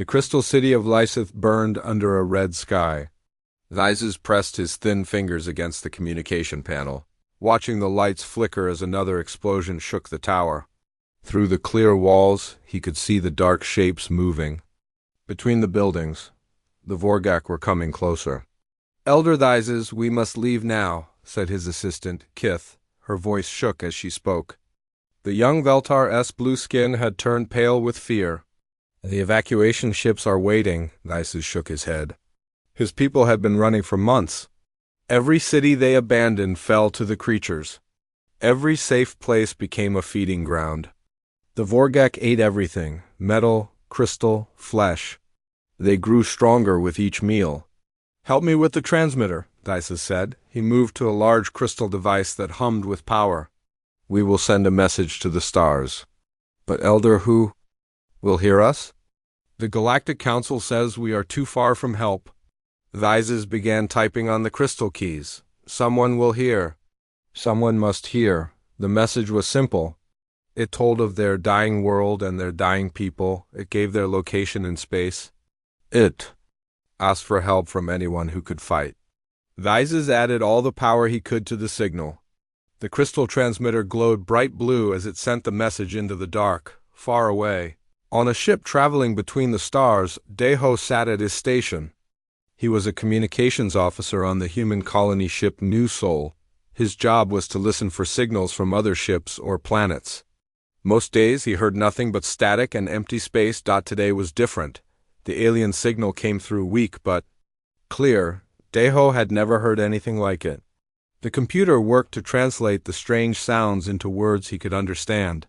The crystal city of Lysith burned under a red sky. Thizes pressed his thin fingers against the communication panel, watching the lights flicker as another explosion shook the tower. Through the clear walls, he could see the dark shapes moving. Between the buildings, the Vorgak were coming closer. "Elder Thizes, we must leave now," said his assistant, Kith. Her voice shook as she spoke. The young Veltar's blue skin had turned pale with fear. "The evacuation ships are waiting," Thizes shook his head. His people had been running for months. Every city they abandoned fell to the creatures. Every safe place became a feeding ground. The Vorgak ate everything: metal, crystal, flesh. They grew stronger with each meal. "Help me with the transmitter," Thizes said. He moved to a large crystal device that hummed with power. "We will send a message to the stars." "But Elder, who will hear us?" "The Galactic Council says we are too far from help." Thizes began typing on the crystal keys. "Someone will hear. Someone must hear." The message was simple. It told of their dying world and their dying people. It gave their location in space. It asked for help from anyone who could fight. Thizes added all the power he could to the signal. The crystal transmitter glowed bright blue as it sent the message into the dark, far away. On a ship traveling between the stars, Deho sat at his station. He was a communications officer on the human colony ship New Soul. His job was to listen for signals from other ships or planets. Most days he heard nothing but static and empty space. Today was different. The alien signal came through weak but clear. Deho had never heard anything like it. The computer worked to translate the strange sounds into words he could understand.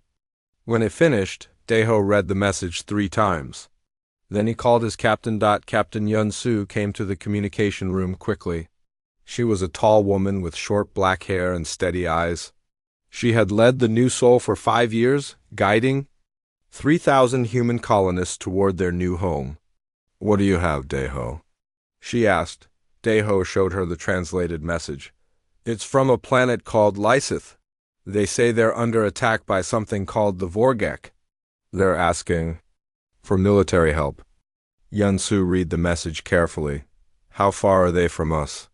When it finished, Deho read the message 3 times. Then he called his captain. Captain Yun-Su came to the communication room quickly. She was a tall woman with short black hair and steady eyes. She had led the New Soul for 5 years, guiding 3,000 human colonists toward their new home. "What do you have, Deho?" she asked. Deho showed her the translated message. "It's from a planet called Lysith. They say they're under attack by something called the Vorgak. They're asking for military help." Yun-Su read the message carefully. "How far are they from us?"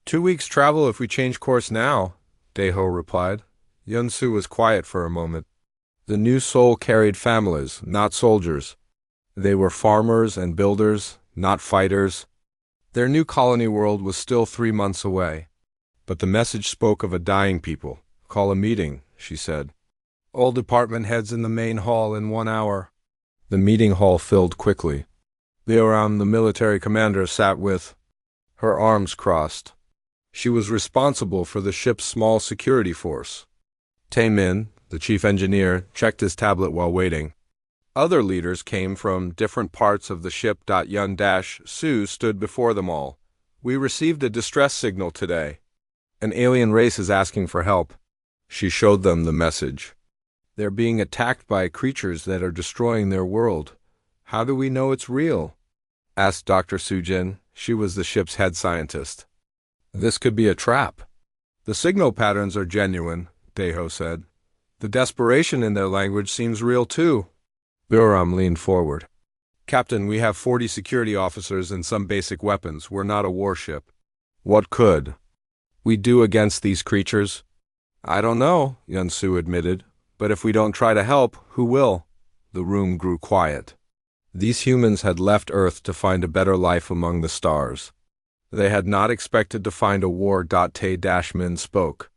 2 weeks' travel if we change course now," Deho replied. Yun-Su was quiet for a moment. The New Soul carried families, not soldiers. They were farmers and builders, not fighters. Their new colony world was still 3 months away. But the message spoke of a dying people. "Call a meeting," she said. "All department heads in the main hall in 1 hour." The meeting hall filled quickly. The military commander sat with her arms crossed. She was responsible for the ship's small security force. Tae-min, the chief engineer, checked his tablet while waiting. Other leaders came from different parts of the ship. Yun-Su stood before them all. "We received a distress signal today. An alien race is asking for help." She showed them the message. "They're being attacked by creatures that are destroying their world. How do we know it's real?" asked Dr. Sujin. She was the ship's head scientist. "This could be a trap." "The signal patterns are genuine," Deho said. "The desperation in their language seems real too." Biram leaned forward. "Captain, we have 40 security officers and some basic weapons. We're not a warship." "What could we do against these creatures?" "I don't know," Yun-Su admitted. "But if we don't try to help, who will?" The room grew quiet. These humans had left Earth to find a better life among the stars. They had not expected to find a war. Tae-min spoke.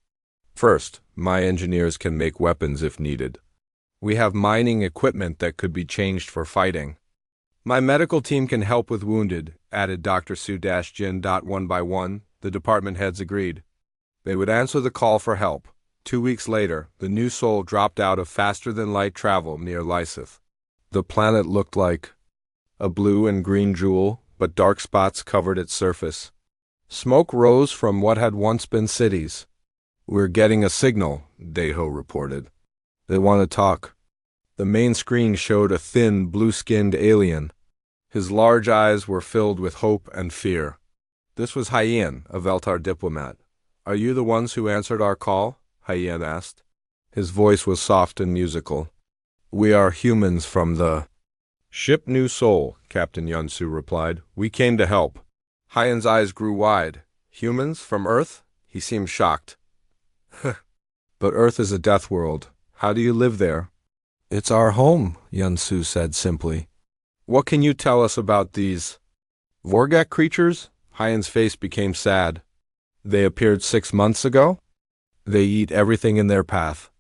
"First, my engineers can make weapons if needed. We have mining equipment that could be changed for fighting. My medical team can help with wounded," added Dr. Su-Jin. One by one, the department heads agreed. They would answer the call for help. 2 weeks later, the New Soul dropped out of faster-than-light travel near Lysith. The planet looked like a blue and green jewel, but dark spots covered its surface. Smoke rose from what had once been cities. "We're getting a signal," Deho reported. "They want to talk." The main screen showed a thin, blue-skinned alien. His large eyes were filled with hope and fear. This was Hyen, a Veltar diplomat. "Are you the ones who answered our call?" Hyen asked. His voice was soft and musical. "We are humans from the Ship New Soul, Captain Yunsu replied. We came to help. Hyen's eyes grew wide. Humans from Earth? He seemed shocked. But Earth is a death world. How do you live there? It's our home, Yunsu said simply. What can you tell us about these Vorgak creatures? Hyen's face became sad. They appeared 6 months ago? They eat everything in their path.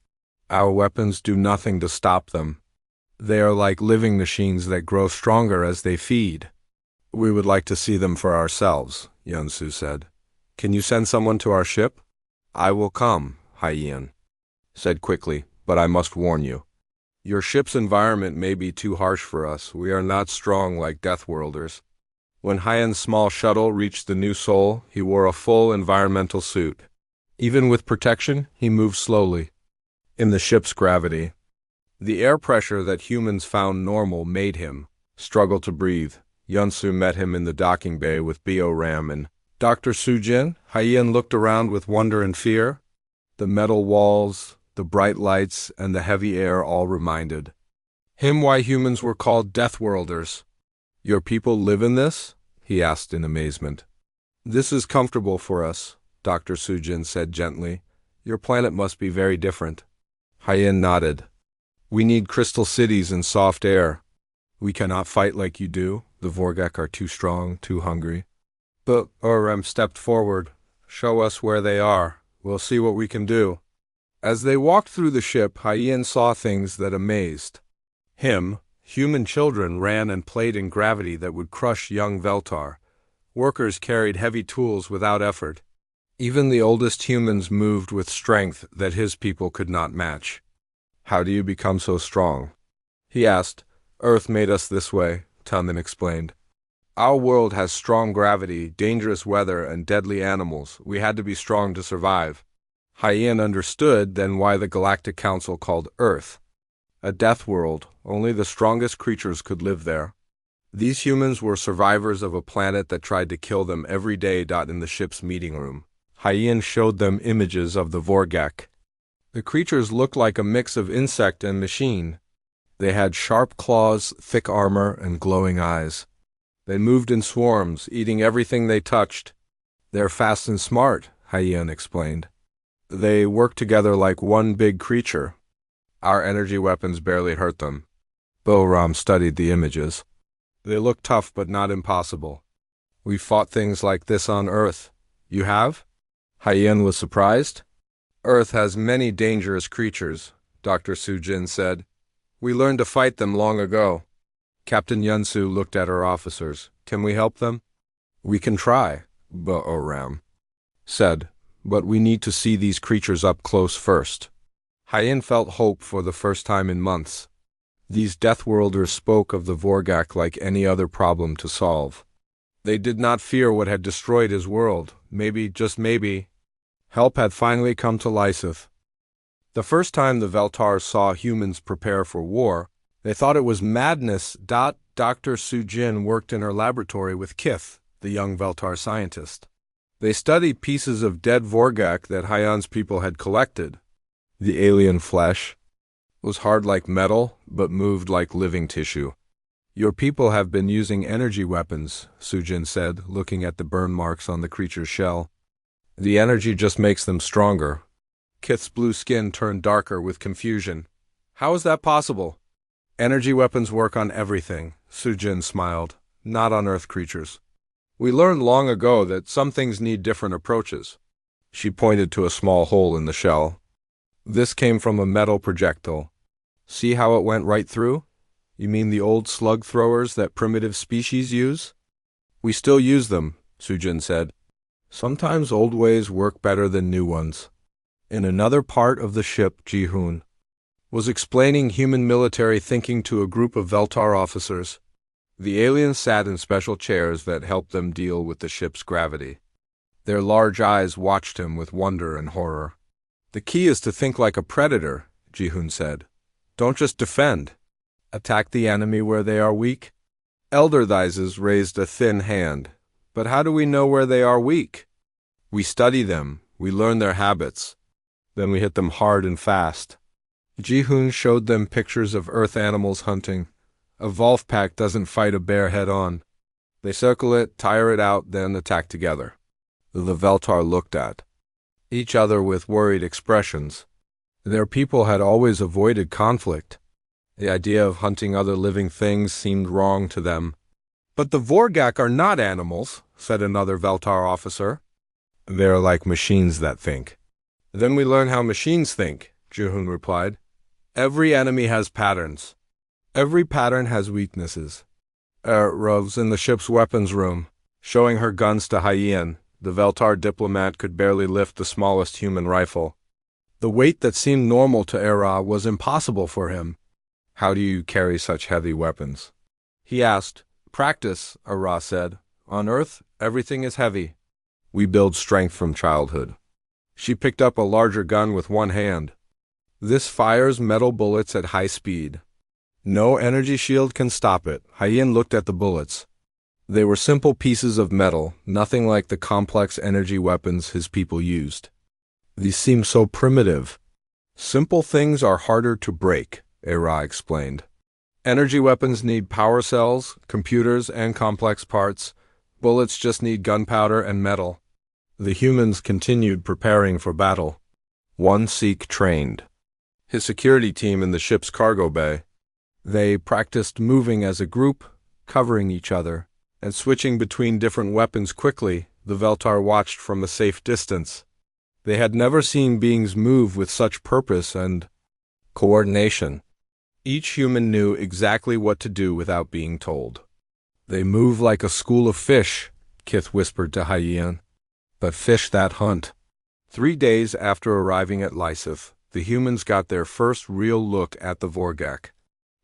Our weapons do nothing to stop them. They are like living machines that grow stronger as they feed. We would like to see them for ourselves, Yunsu said. Can you send someone to our ship? I will come, Hyen said quickly, but I must warn you. Your ship's environment may be too harsh for us. We are not strong like Deathworlders. When Hyen's small shuttle reached the New Soul, he wore a full environmental suit. Even with protection, he moved slowly. In the ship's gravity, the air pressure that humans found normal made him struggle to breathe. Yunsu met him in the docking bay with Ram and Dr. Sujin. Hyen looked around with wonder and fear. The metal walls, the bright lights, and the heavy air all reminded him why humans were called Deathworlders. Your people live in this? He asked in amazement. This is comfortable for us, Dr. Sujin said gently. Your planet must be very different. Hyen nodded. We need crystal cities and soft air. We cannot fight like you do. The Vorgak are too strong, too hungry. But Orem stepped forward. Show us where they are. We'll see what we can do. As they walked through the ship, Hyen saw things that amazed him. Human children ran and played in gravity that would crush young Veltar. Workers carried heavy tools without effort. Even the oldest humans moved with strength that his people could not match. How do you become so strong? He asked. Earth made us this way, Tunman explained. Our world has strong gravity, dangerous weather, and deadly animals. We had to be strong to survive. Hyen understood then why the Galactic Council called Earth a death world. Only the strongest creatures could live there. These humans were survivors of a planet that tried to kill them every day. In the ship's meeting room, Hyen showed them images of the Vorgak. The creatures looked like a mix of insect and machine. They had sharp claws, thick armor, and glowing eyes. They moved in swarms, eating everything they touched. They're fast and smart, Hyen explained. They work together like one big creature. Our energy weapons barely hurt them. Ram studied the images. They look tough but not impossible. We fought things like this on Earth. You have? Hyen was surprised. Earth has many dangerous creatures, Dr. Sujin said. We learned to fight them long ago. Captain Yunsu looked at her officers. Can we help them? We can try, Ram said, but we need to see these creatures up close first. Hyen felt hope for the first time in months. These Deathworlders spoke of the Vorgak like any other problem to solve. They did not fear what had destroyed his world. Maybe, just maybe, help had finally come to Lysith. The first time the Veltars saw humans prepare for war, they thought it was madness. Dr. Sujin worked in her laboratory with Kith, the young Veltar scientist. They studied pieces of dead Vorgak that Hyen's people had collected. The alien flesh was hard like metal, but moved like living tissue. Your people have been using energy weapons, Sujin said, looking at the burn marks on the creature's shell. The energy just makes them stronger. Kith's blue skin turned darker with confusion. How is that possible? Energy weapons work on everything, Sujin smiled, not on Earth creatures. We learned long ago that some things need different approaches. She pointed to a small hole in the shell. This came from a metal projectile. See how it went right through? You mean the old slug throwers that primitive species use? We still use them, Sujin said. Sometimes old ways work better than new ones. In another part of the ship, Ji-hoon was explaining human military thinking to a group of Veltar officers. The aliens sat in special chairs that helped them deal with the ship's gravity. Their large eyes watched him with wonder and horror. The key is to think like a predator, Ji-hoon said. Don't just defend. Attack the enemy where they are weak. Elder Thizes raised a thin hand. But how do we know where they are weak? We study them. We learn their habits. Then we hit them hard and fast. Ji-hoon showed them pictures of Earth animals hunting. A Wolf pack doesn't fight a bear head-on. They circle it, tire it out, then attack together. The Veltar looked at each other with worried expressions. Their people had always avoided conflict. The idea of hunting other living things seemed wrong to them. But the Vorgak are not animals, said another Veltar officer. They're like machines that think. Then we learn how machines think, Juhun replied. Every enemy has patterns. Every pattern has weaknesses. Rose in the ship's weapons room, showing her guns to Hyen. The Veltar diplomat could barely lift the smallest human rifle. The weight that seemed normal to Era was impossible for him. How do you carry such heavy weapons? He asked. Practice, Era said. On Earth, everything is heavy. We build strength from childhood. She picked up a larger gun with one hand. This fires metal bullets at high speed. No energy shield can stop it. Hyen looked at the bullets. They were simple pieces of metal, nothing like the complex energy weapons his people used. These seem so primitive. Simple things are harder to break, Era explained. Energy weapons need power cells, computers, and complex parts. Bullets just need gunpowder and metal. The humans continued preparing for battle. One Sikh trained his security team in the ship's cargo bay. They practiced moving as a group, covering each other, and switching between different weapons quickly. The Veltar watched from a safe distance. They had never seen beings move with such purpose and coordination. Each human knew exactly what to do without being told. They move like a school of fish, Kith whispered to Hyen. But fish that hunt. 3 days after arriving at Lysith, the humans got their first real look at the Vorgak.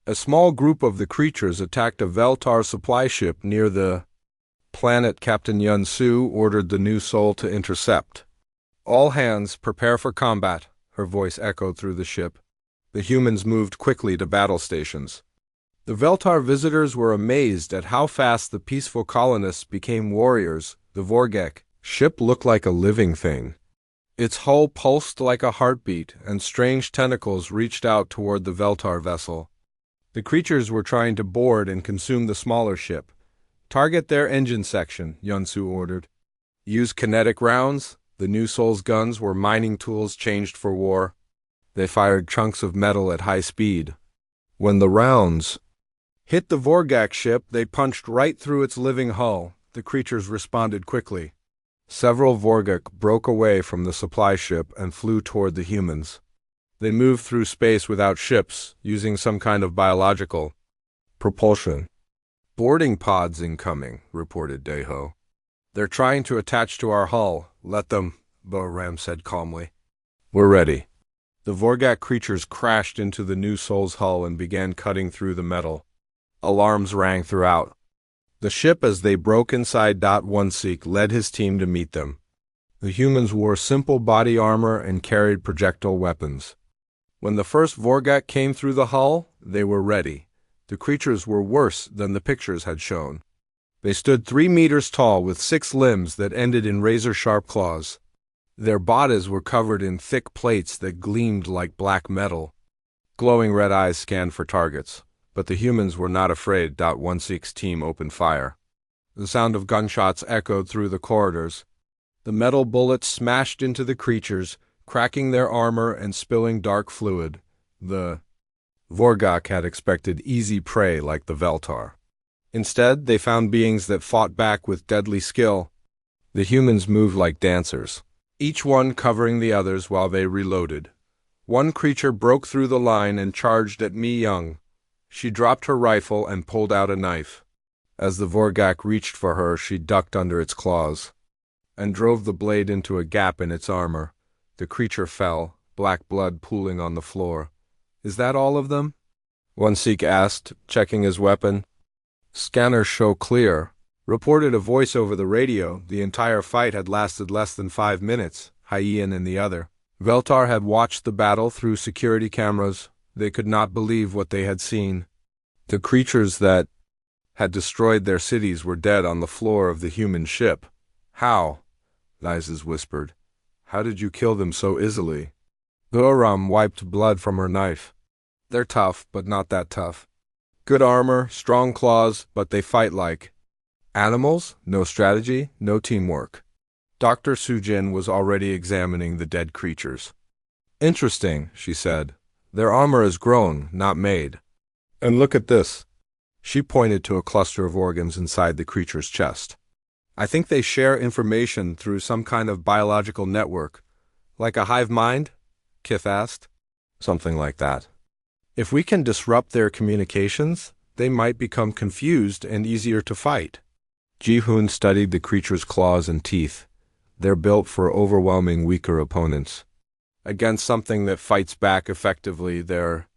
A small group of the creatures attacked a Veltar supply ship near the planet. Captain Yun Su ordered the new soul to intercept. All hands, prepare for combat, her voice echoed through the ship. The humans moved quickly to battle stations. The Veltar visitors were amazed at how fast the peaceful colonists became warriors. The Vorgak ship looked like a living thing. Its hull pulsed like a heartbeat, and strange tentacles reached out toward the Veltar vessel. The creatures were trying to board and consume the smaller ship. Target their engine section, Yunsu ordered. Use kinetic rounds. The new soul's guns were mining tools changed for war. They fired chunks of metal at high speed. When the rounds hit the Vorgak ship, they punched right through its living hull. The creatures responded quickly. Several Vorgak broke away from the supply ship and flew toward the humans. They moved through space without ships, using some kind of biological propulsion. Boarding pods incoming, reported Deho. They're trying to attach to our hull. Let them, Boram said calmly. We're ready. The Vorgak creatures crashed into the new soul's hull and began cutting through the metal. Alarms rang throughout. The ship, as they broke inside. One Sikh led his team to meet them. The humans wore simple body armor and carried projectile weapons. When the first Vorgak came through the hull, they were ready. The creatures were worse than the pictures had shown. They stood 3 meters tall with 6 limbs that ended in razor-sharp claws. Their bodies were covered in thick plates that gleamed like black metal. Glowing red eyes scanned for targets. But the humans were not afraid. 1-6's team opened fire. The sound of gunshots echoed through the corridors. The metal bullets smashed into the creatures, cracking their armor and spilling dark fluid. The Vorgak had expected easy prey like the Veltar. Instead, they found beings that fought back with deadly skill. The humans moved like dancers, each one covering the others while they reloaded. One creature broke through the line and charged at Mi Young. She dropped her rifle and pulled out a knife. As the Vorgak reached for her, she ducked under its claws and drove the blade into a gap in its armor. The creature fell, black blood pooling on the floor. Is that all of them? One Sikh asked, checking his weapon. Scanners show clear, reported a voice over the radio. The entire fight had lasted less than 5 minutes. Hyen and the other Veltar had watched the battle through security cameras. They could not believe what they had seen. The creatures that had destroyed their cities were dead on the floor of the human ship. How? Lyses whispered. How did you kill them so easily? Goram wiped blood from her knife. They're tough, but not that tough. Good armor, strong claws, but they fight like animals, no strategy, no teamwork. Dr. Sujin was already examining the dead creatures. Interesting, she said. Their armor is grown, not made. And look at this. She pointed to a cluster of organs inside the creature's chest. I think they share information through some kind of biological network. Like a hive mind? Kith asked. Something like that. If we can disrupt their communications, they might become confused and easier to fight. Ji-hoon studied the creature's claws and teeth. They're built for overwhelming weaker opponents. Against something that fights back effectively, they're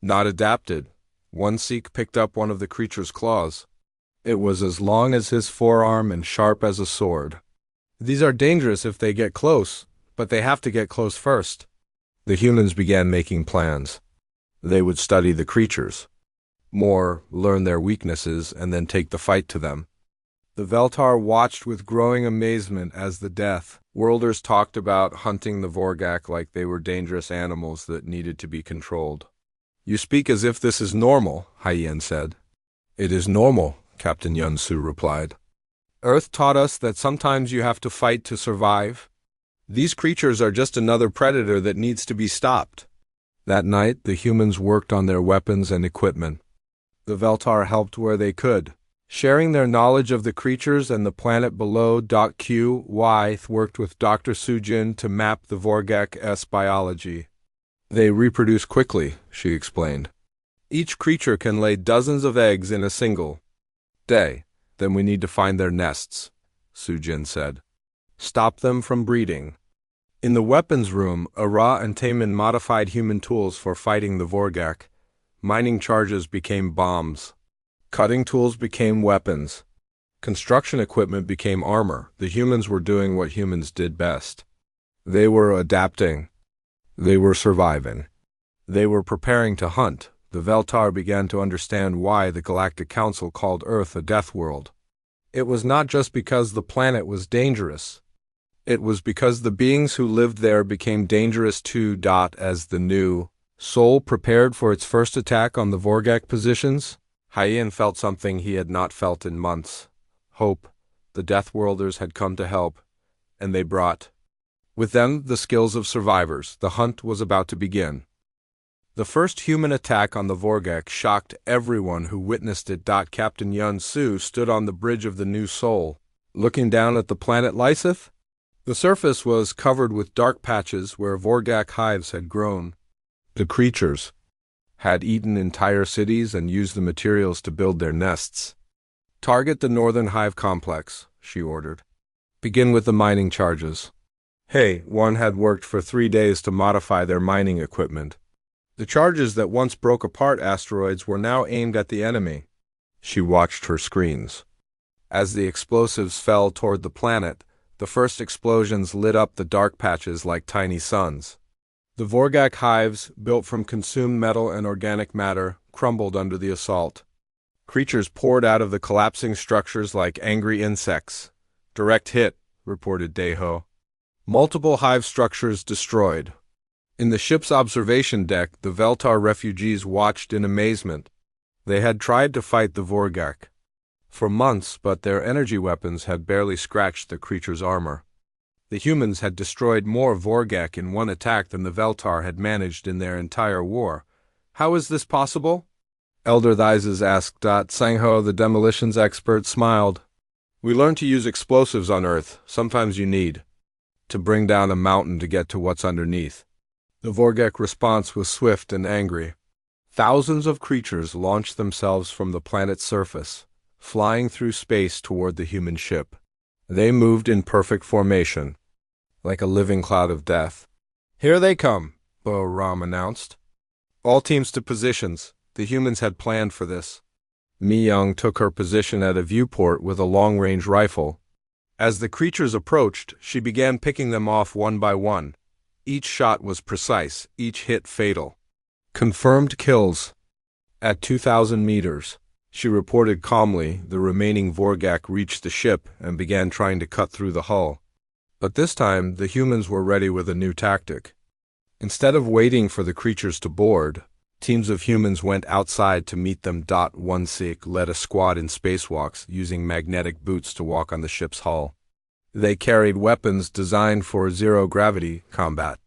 not adapted. One Sikh picked up one of the creature's claws. It was as long as his forearm and sharp as a sword. These are dangerous if they get close, but they have to get close first. The humans began making plans. They would study the creatures. More, learn their weaknesses, and then take the fight to them. The Veltar watched with growing amazement as the Deathworlders talked about hunting the Vorgak like they were dangerous animals that needed to be controlled. You speak as if this is normal, Hyen said. It is normal, Captain Yun-Su replied. Earth taught us that sometimes you have to fight to survive. These creatures are just another predator that needs to be stopped. That night, the humans worked on their weapons and equipment. The Veltar helped where they could, sharing their knowledge of the creatures and the planet below. HFY worked with Dr. Sujin to map the Vorgak's biology. They reproduce quickly, she explained. Each creature can lay dozens of eggs in a single day. Then we need to find their nests, Sujin said. Stop them from breeding. In the weapons room, Ara and Taemin modified human tools for fighting the Vorgak. Mining charges became bombs. Cutting tools became weapons. Construction equipment became armor. The humans were doing what humans did best. They were adapting. They were surviving. They were preparing to hunt. The Veltar began to understand why the Galactic Council called Earth a deathworld. It was not just because the planet was dangerous. It was because the beings who lived there became dangerous too. As the new Sol prepared for its first attack on the Vorgak positions, Hyen felt something he had not felt in months. Hope. The Deathworlders had come to help, and they brought with them the skills of survivors. The hunt was about to begin. The first human attack on the Vorgak shocked everyone who witnessed it. Captain Yun-Su stood on the bridge of the new Sol, looking down at the planet Lysith. The surface was covered with dark patches where Vorgak hives had grown. The creatures had eaten entire cities and used the materials to build their nests. Target the northern hive complex, she ordered. Begin with the mining charges. Hey, one had worked for 3 days to modify their mining equipment. The charges that once broke apart asteroids were now aimed at the enemy. She watched her screens. As the explosives fell toward the planet, the first explosions lit up the dark patches like tiny suns. The Vorgak hives, built from consumed metal and organic matter, crumbled under the assault. Creatures poured out of the collapsing structures like angry insects. Direct hit, reported Daeho. Multiple hive structures destroyed. In the ship's observation deck, the Veltar refugees watched in amazement. They had tried to fight the Vorgak for months, but their energy weapons had barely scratched the creature's armor. The humans had destroyed more Vorgak in one attack than the Veltar had managed in their entire war. How is this possible? Elder Thizes asked. Sangho, the demolitions expert, smiled. We learned to use explosives on Earth. Sometimes you need to bring down a mountain to get to what's underneath. The Vorgak response was swift and angry. Thousands of creatures launched themselves from the planet's surface, flying through space toward the human ship. They moved in perfect formation, like a living cloud of death. Here they come, Bo-Ram announced. All teams to positions. The humans had planned for this. Mi-young took her position at a viewport with a long-range rifle. As the creatures approached, she began picking them off one by one. Each shot was precise, each hit fatal. Confirmed kills. At 2,000 meters. She reported calmly. The remaining Vorgak reached the ship and began trying to cut through the hull. But this time, the humans were ready with a new tactic. Instead of waiting for the creatures to board, Teams of humans went outside to meet them. One Sikh led a squad in spacewalks using magnetic boots to walk on the ship's hull. They carried weapons designed for zero-gravity combat.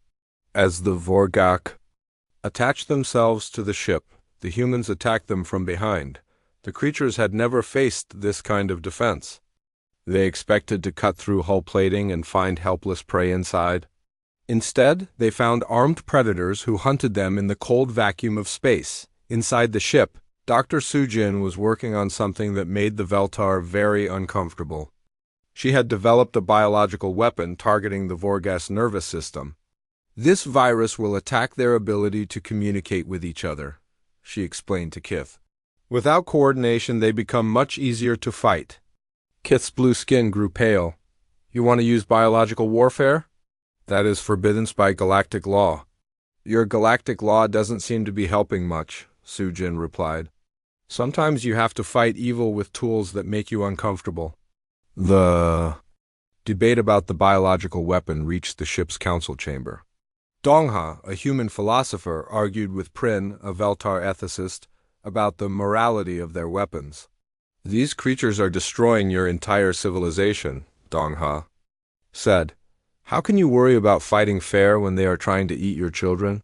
As the Vorgak attached themselves to the ship, the humans attacked them from behind. The creatures had never faced this kind of defense. They expected to cut through hull plating and find helpless prey inside. Instead, they found armed predators who hunted them in the cold vacuum of space. Inside the ship, Dr. Sujin was working on something that made the Veltar very uncomfortable. She had developed a biological weapon targeting the Vorgas nervous system. This virus will attack their ability to communicate with each other, she explained to Kith. Without coordination, they become much easier to fight. Kith's blue skin grew pale. You want to use biological warfare? That is forbidden by galactic law. Your galactic law doesn't seem to be helping much, Sujin replied. Sometimes you have to fight evil with tools that make you uncomfortable. The debate about the biological weapon reached the ship's council chamber. Dongha, a human philosopher, argued with Prin, a Veltar ethicist, about the morality of their weapons. These creatures are destroying your entire civilization, Dongha said. How can you worry about fighting fair when they are trying to eat your children?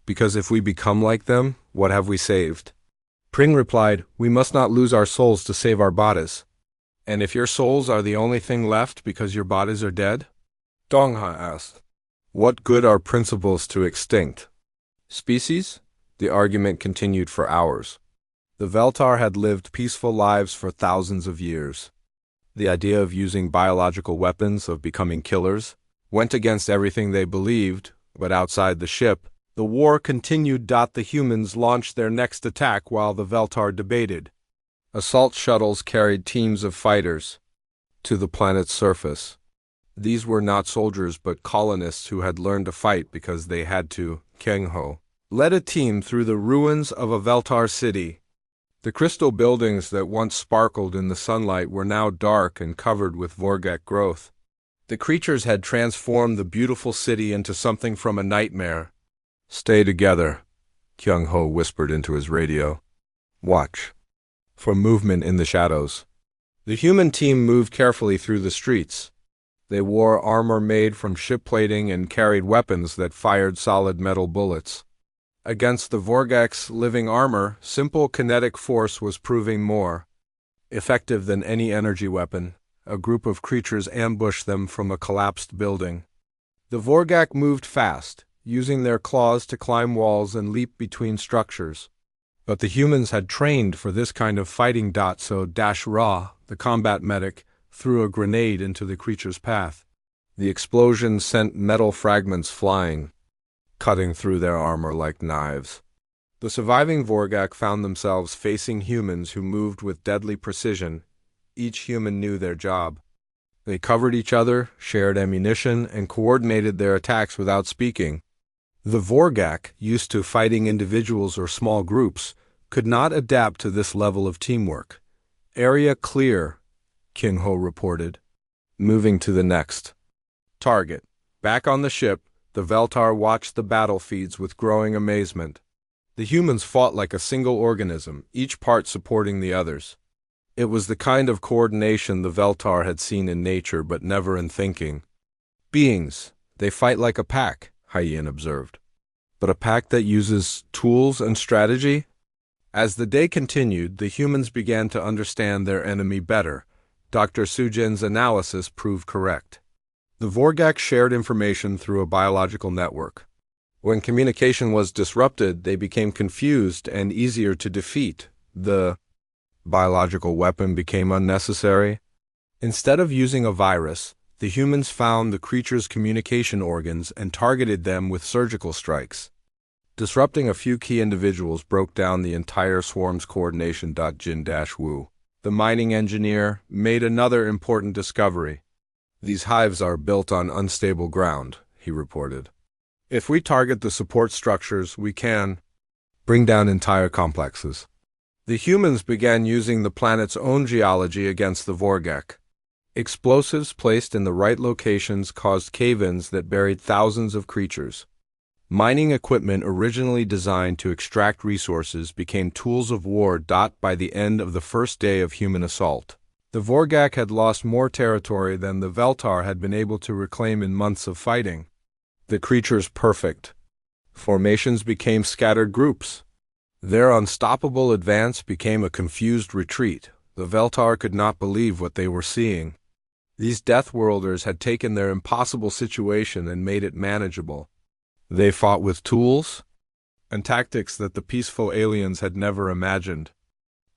Because if we become like them, what have we saved? Pring replied, we must not lose our souls to save our bodies. And if your souls are the only thing left because your bodies are dead? Dongha asked. What good are principles to extinct species? The argument continued for hours. The Veltar had lived peaceful lives for thousands of years. The idea of using biological weapons, of becoming killers, went against everything they believed, but outside the ship, the war continued. The humans launched their next attack while the Veltar debated. Assault shuttles carried teams of fighters to the planet's surface. These were not soldiers but colonists who had learned to fight because they had to. Kengho led a team through the ruins of a Veltar city. The crystal buildings that once sparkled in the sunlight were now dark and covered with Vorgak growth. The creatures had transformed the beautiful city into something from a nightmare. Stay together, Kyung-ho whispered into his radio. Watch for movement in the shadows. The human team moved carefully through the streets. They wore armor made from ship plating and carried weapons that fired solid metal bullets. Against the Vorgak's living armor, simple kinetic force was proving more effective than any energy weapon. A group of creatures ambushed them from a collapsed building. The Vorgak moved fast, using their claws to climb walls and leap between structures. But the humans had trained for this kind of fighting. So Ra, the combat medic, threw a grenade into the creature's path. The explosion sent metal fragments flying, cutting through their armor like knives. The surviving Vorgak found themselves facing humans who moved with deadly precision. Each human knew their job. They covered each other, shared ammunition, and coordinated their attacks without speaking. The Vorgak, used to fighting individuals or small groups, could not adapt to this level of teamwork. Area clear, King-ho reported. Moving to the next target. Back on the ship, the Veltar watched the battlefields with growing amazement. The humans fought like a single organism, each part supporting the others. It was the kind of coordination the Veltar had seen in nature but never in thinking. Beings, they fight like a pack, Hyen observed. But a pack that uses tools and strategy? As the day continued, the humans began to understand their enemy better. Dr. Sujin's analysis proved correct. The Vorgak shared information through a biological network. When communication was disrupted, they became confused and easier to defeat. The biological weapon became unnecessary. Instead of using a virus, the humans found the creature's communication organs and targeted them with surgical strikes. Disrupting a few key individuals broke down the entire swarm's coordination. Jin-Wu, the mining engineer, made another important discovery. These hives are built on unstable ground, he reported. If we target the support structures, we can bring down entire complexes. The humans began using the planet's own geology against the Vorgak. Explosives placed in the right locations caused cave-ins that buried thousands of creatures. Mining equipment originally designed to extract resources became tools of war. By the end of the first day of human assault, the Vorgak had lost more territory than the Veltar had been able to reclaim in months of fighting. The creatures' perfect formations became scattered groups. Their unstoppable advance became a confused retreat. The Veltar could not believe what they were seeing. These Deathworlders had taken their impossible situation and made it manageable. They fought with tools and tactics that the peaceful aliens had never imagined.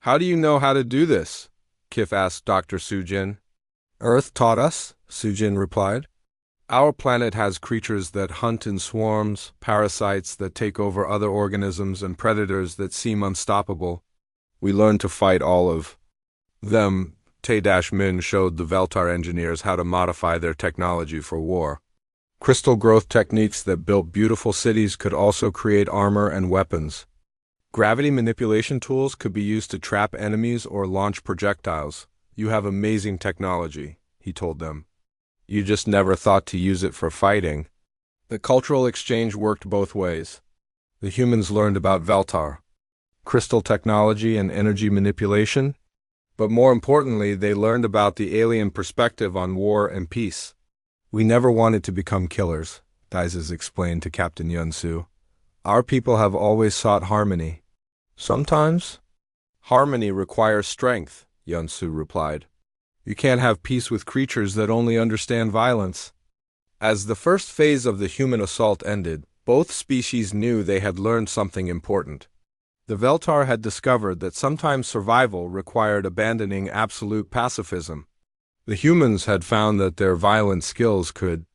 "How do you know how to do this?" Kif asked Dr. Sujin. "Earth taught us," Sujin replied. "Our planet has creatures that hunt in swarms, parasites that take over other organisms, and predators that seem unstoppable. We learned to fight all of them." Tay-Min showed the Veltar engineers how to modify their technology for war. Crystal growth techniques that built beautiful cities could also create armor and weapons. Gravity manipulation tools could be used to trap enemies or launch projectiles. "You have amazing technology," he told them. "You just never thought to use it for fighting." The cultural exchange worked both ways. The humans learned about Veltar, crystal technology and energy manipulation, but more importantly, they learned about the alien perspective on war and peace. "We never wanted to become killers," Daizes explained to Captain Yunsu. "Our people have always sought harmony." "Sometimes harmony requires strength," Yunsu replied. "You can't have peace with creatures that only understand violence." As the first phase of the human assault ended, both species knew they had learned something important. The Veltar had discovered that sometimes survival required abandoning absolute pacifism. The humans had found that their violent skills could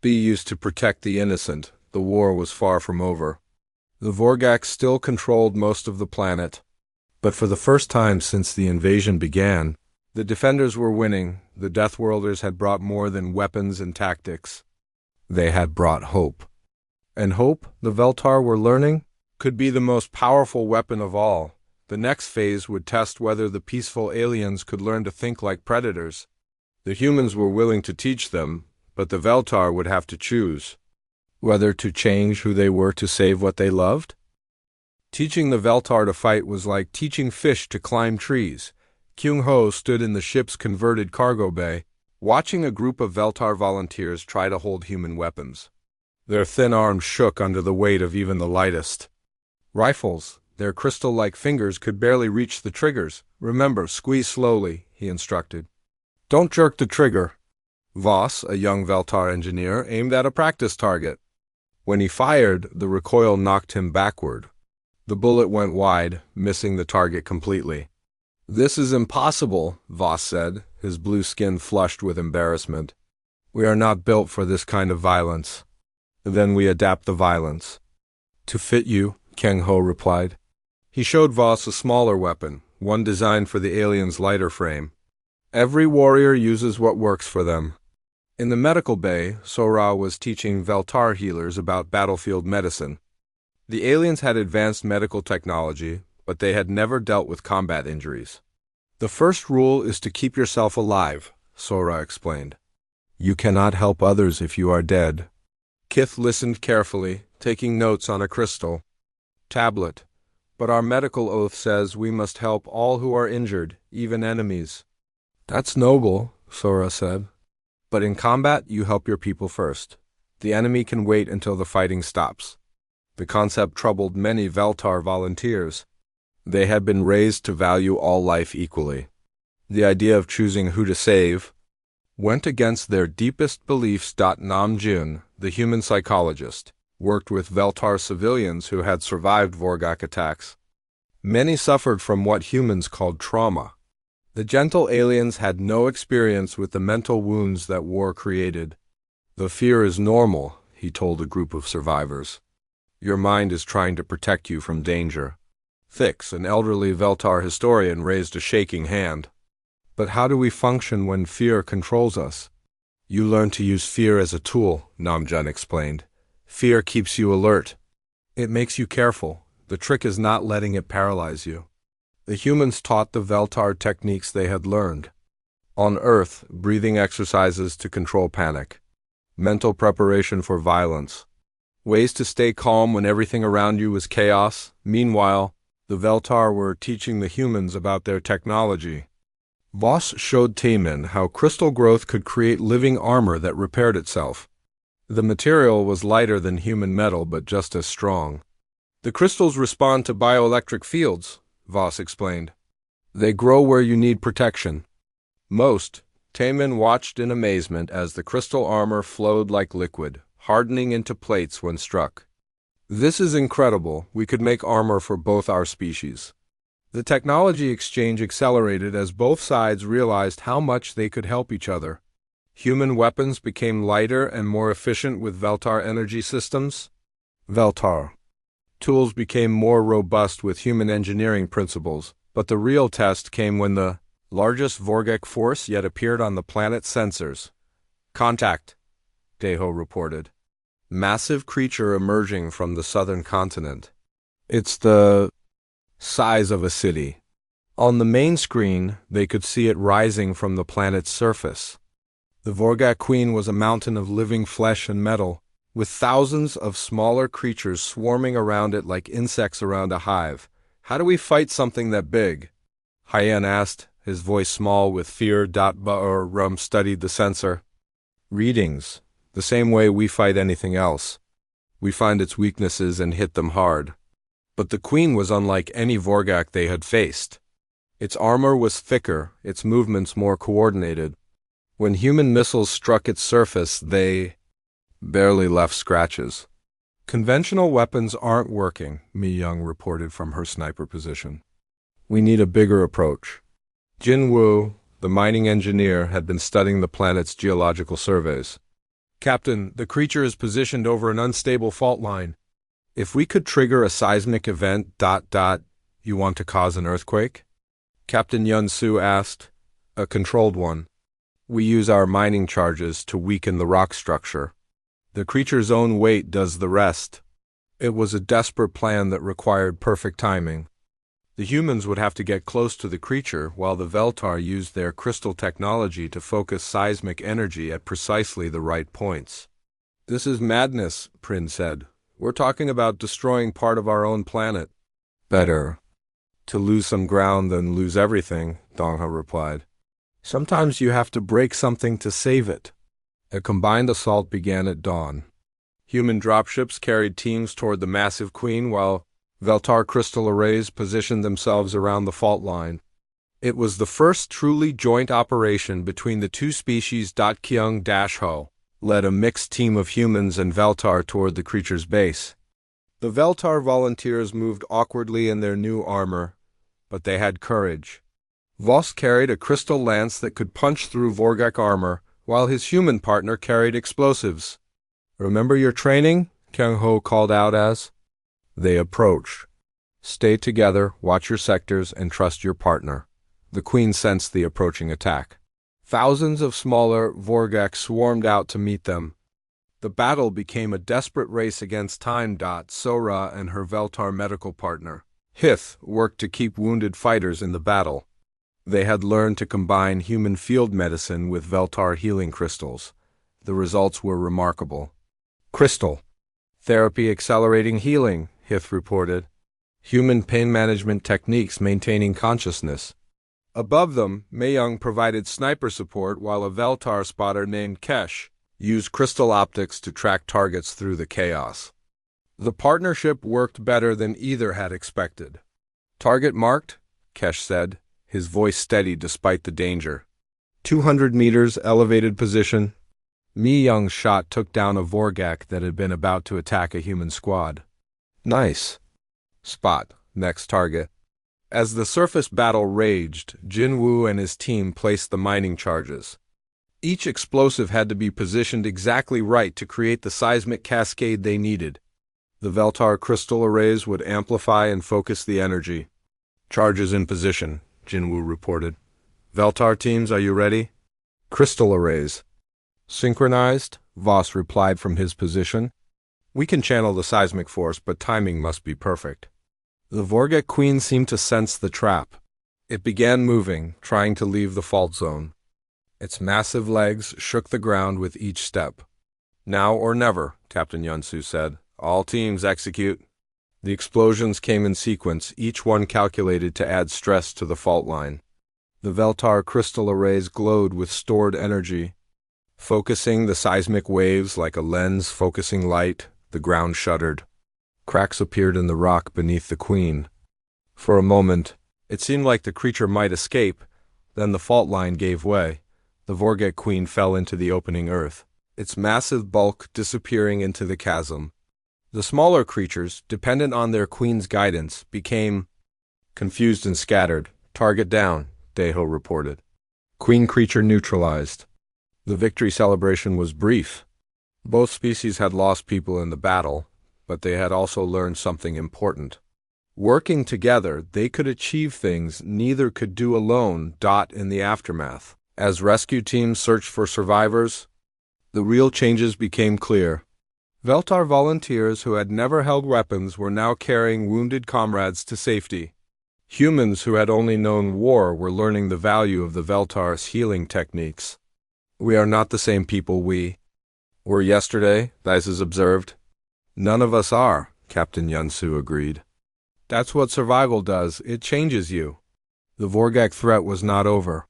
be used to protect the innocent. The war was far from over. The Vorgak still controlled most of the planet. But for the first time since the invasion began, the defenders were winning. The Deathworlders had brought more than weapons and tactics. They had brought hope. And hope, the Veltar were learning, could be the most powerful weapon of all. The next phase would test whether the peaceful aliens could learn to think like predators. The humans were willing to teach them, but the Veltar would have to choose whether to change who they were to save what they loved. Teaching the Veltar to fight was like teaching fish to climb trees. Kyung-ho stood in the ship's converted cargo bay, watching a group of Veltar volunteers try to hold human weapons. Their thin arms shook under the weight of even the lightest rifles. Their crystal-like fingers could barely reach the triggers. "Remember, squeeze slowly," he instructed. "Don't jerk the trigger." Voss, a young Veltar engineer, aimed at a practice target. When he fired, the recoil knocked him backward. The bullet went wide, missing the target completely. "This is impossible," Voss said, his blue skin flushed with embarrassment. "We are not built for this kind of violence." "Then we adapt the violence to fit you," Kyung-ho replied. He showed Voss a smaller weapon, one designed for the alien's lighter frame. "Every warrior uses what works for them." In the medical bay, Sora was teaching Veltar healers about battlefield medicine. The aliens had advanced medical technology, but they had never dealt with combat injuries. "The first rule is to keep yourself alive," Sora explained. "You cannot help others if you are dead." Kith listened carefully, taking notes on a crystal tablet. "But our medical oath says we must help all who are injured, even enemies." "That's noble," Sora said. "But in combat, you help your people first. The enemy can wait until the fighting stops." The concept troubled many Veltar volunteers. They had been raised to value all life equally. The idea of choosing who to save went against their deepest beliefs. Namjoon, the human psychologist, worked with Veltar civilians who had survived Vorgak attacks. Many suffered from what humans called trauma. The gentle aliens had no experience with the mental wounds that war created. "The fear is normal," he told a group of survivors. "Your mind is trying to protect you from danger." Thix, an elderly Veltar historian, raised a shaking hand. "But how do we function when fear controls us?" "You learn to use fear as a tool," Namjoon explained. "Fear keeps you alert. It makes you careful. The trick is not letting it paralyze you." The humans taught the Veltar techniques they had learned. On Earth, breathing exercises to control panic. Mental preparation for violence. Ways to stay calm when everything around you was chaos. Meanwhile, the Veltar were teaching the humans about their technology. Voss showed Taemin how crystal growth could create living armor that repaired itself. The material was lighter than human metal, but just as strong. The crystals respond to bioelectric fields, Voss explained. They grow where you need protection. Taemin watched in amazement as the crystal armor flowed like liquid, hardening into plates when struck. This is incredible. We could make armor for both our species. The technology exchange accelerated as both sides realized how much they could help each other. Human weapons became lighter and more efficient with Veltar energy systems. Veltar tools became more robust with human engineering principles, but the real test came when the largest Vorgek force yet appeared on the planet's sensors. Contact, Deho reported. Massive creature emerging from the southern continent. It's the size of a city. On the main screen, they could see it rising from the planet's surface. The Vorgak Queen was a mountain of living flesh and metal, with thousands of smaller creatures swarming around it like insects around a hive. How do we fight something that big? Hyen asked, his voice small with fear. Rum studied the sensor. Readings. The same way we fight anything else. We find its weaknesses and hit them hard. But the Queen was unlike any Vorgak they had faced. Its armor was thicker, its movements more coordinated. When human missiles struck its surface, they barely left scratches. Conventional weapons aren't working, Mi Young reported from her sniper position. We need a bigger approach. Jin Woo, the mining engineer, had been studying the planet's geological surveys. Captain, the creature is positioned over an unstable fault line. If we could trigger a seismic event, you want to cause an earthquake? Captain Yun Su asked. A controlled one. We use our mining charges to weaken the rock structure. The creature's own weight does the rest. It was a desperate plan that required perfect timing. The humans would have to get close to the creature, while the Veltar used their crystal technology to focus seismic energy at precisely the right points. This is madness, Prin said. We're talking about destroying part of our own planet. Better to lose some ground than lose everything, Dongha replied. Sometimes you have to break something to save it. A combined assault began at dawn. Human dropships carried teams toward the massive Queen, while Veltar crystal arrays positioned themselves around the fault line. It was the first truly joint operation between the two species. Kyung-ho led a mixed team of humans and Veltar toward the creature's base. The Veltar volunteers moved awkwardly in their new armor, but they had courage. Voss carried a crystal lance that could punch through Vorgak armor, while his human partner carried explosives. Remember your training? Kyung-ho called out as they approached. Stay together, watch your sectors, and trust your partner. The Queen sensed the approaching attack. Thousands of smaller Vorgak swarmed out to meet them. The battle became a desperate race against time. Sora and her Veltar medical partner, Hith, worked to keep wounded fighters in the battle. They had learned to combine human field medicine with Veltar healing crystals. The results were remarkable. Crystal therapy accelerating healing, Hith reported. Human pain management techniques maintaining consciousness. Above them, Mayung provided sniper support while a Veltar spotter named Kesh used crystal optics to track targets through the chaos. The partnership worked better than either had expected. Target marked, Kesh said, his voice steady despite the danger. 200 meters elevated position. Mi Young's shot took down a Vorgak that had been about to attack a human squad. Nice. Spot, next target. As the surface battle raged, Jin Woo and his team placed the mining charges. Each explosive had to be positioned exactly right to create the seismic cascade they needed. The Veltar crystal arrays would amplify and focus the energy. Charges in position, Jin Woo reported. Veltar teams, are you ready? Crystal arrays. Synchronized, Voss replied from his position. We can channel the seismic force, but timing must be perfect. The Vorgak Queen seemed to sense the trap. It began moving, trying to leave the fault zone. Its massive legs shook the ground with each step. Now or never, Captain Yunsu said. All teams execute. The explosions came in sequence, each one calculated to add stress to the fault line. The Veltar crystal arrays glowed with stored energy. Focusing the seismic waves like a lens focusing light, the ground shuddered. Cracks appeared in the rock beneath the queen. For a moment, it seemed like the creature might escape, then the fault line gave way. The Vorgek queen fell into the opening earth, its massive bulk disappearing into the chasm. The smaller creatures, dependent on their queen's guidance, became confused and scattered. Target down, Deho reported. Queen creature neutralized. The victory celebration was brief. Both species had lost people in the battle, but they had also learned something important. Working together, they could achieve things neither could do alone. In the aftermath, as rescue teams searched for survivors, the real changes became clear. Veltar volunteers who had never held weapons were now carrying wounded comrades to safety. Humans who had only known war were learning the value of the Veltar's healing techniques. We are not the same people we were yesterday, Thaises observed. None of us are, Captain Yunsu agreed. That's what survival does, it changes you. The Vorgak threat was not over.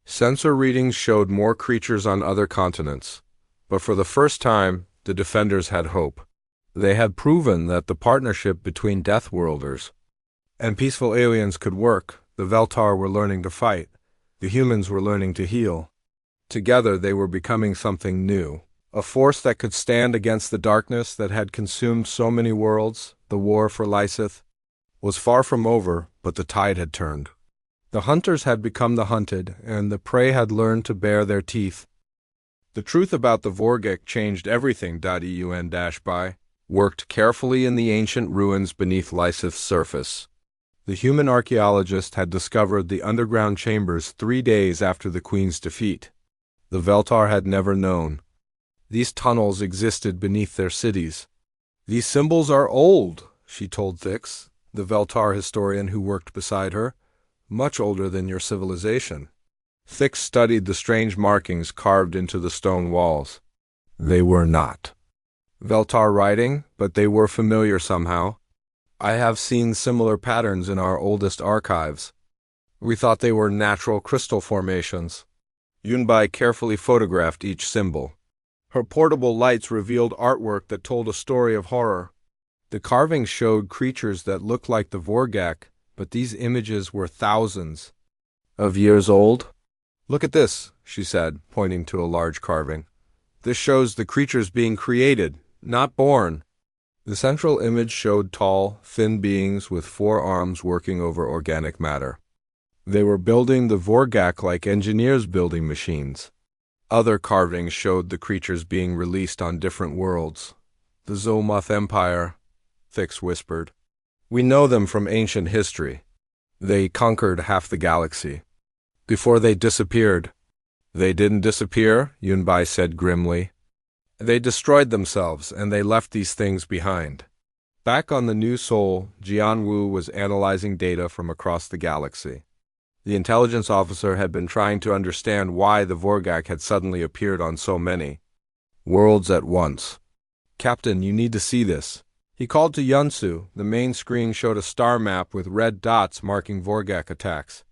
Sensor readings showed more creatures on other continents, but for the first time, the defenders had hope. They had proven that the partnership between Deathworlders and peaceful aliens could work. The Veltar were learning to fight. The humans were learning to heal. Together they were becoming something new, a force that could stand against the darkness that had consumed so many worlds. The war for Lysith was far from over, but the tide had turned. The hunters had become the hunted, and the prey had learned to bare their teeth. The truth about the Vorgek changed everything. EUN-by worked carefully in the ancient ruins beneath Lysith's surface. The human archaeologist had discovered the underground chambers 3 days after the Queen's defeat. The Veltar had never known. These tunnels existed beneath their cities. These symbols are old, she told Thix, the Veltar historian who worked beside her. Much older than your civilization. Thix studied the strange markings carved into the stone walls. They were not Veltar writing, but they were familiar somehow. I have seen similar patterns in our oldest archives. We thought they were natural crystal formations. Yunbai carefully photographed each symbol. Her portable lights revealed artwork that told a story of horror. The carvings showed creatures that looked like the Vorgak, but these images were thousands of years old. Look at this, she said, pointing to a large carving. This shows the creatures being created, not born. The central image showed tall, thin beings with 4 arms working over organic matter. They were building the Vorgak like engineers building machines. Other carvings showed the creatures being released on different worlds. The Zomoth Empire, Thix whispered. We know them from ancient history. They conquered half the galaxy. Before they disappeared. They didn't disappear, Yunbai said grimly. They destroyed themselves, and they left these things behind. Back on the New Sol, Jianwu was analyzing data from across the galaxy. The intelligence officer had been trying to understand why the Vorgak had suddenly appeared on so many worlds at once. Captain, you need to see this. He called to Yunsu. The main screen showed a star map with red dots marking Vorgak attacks.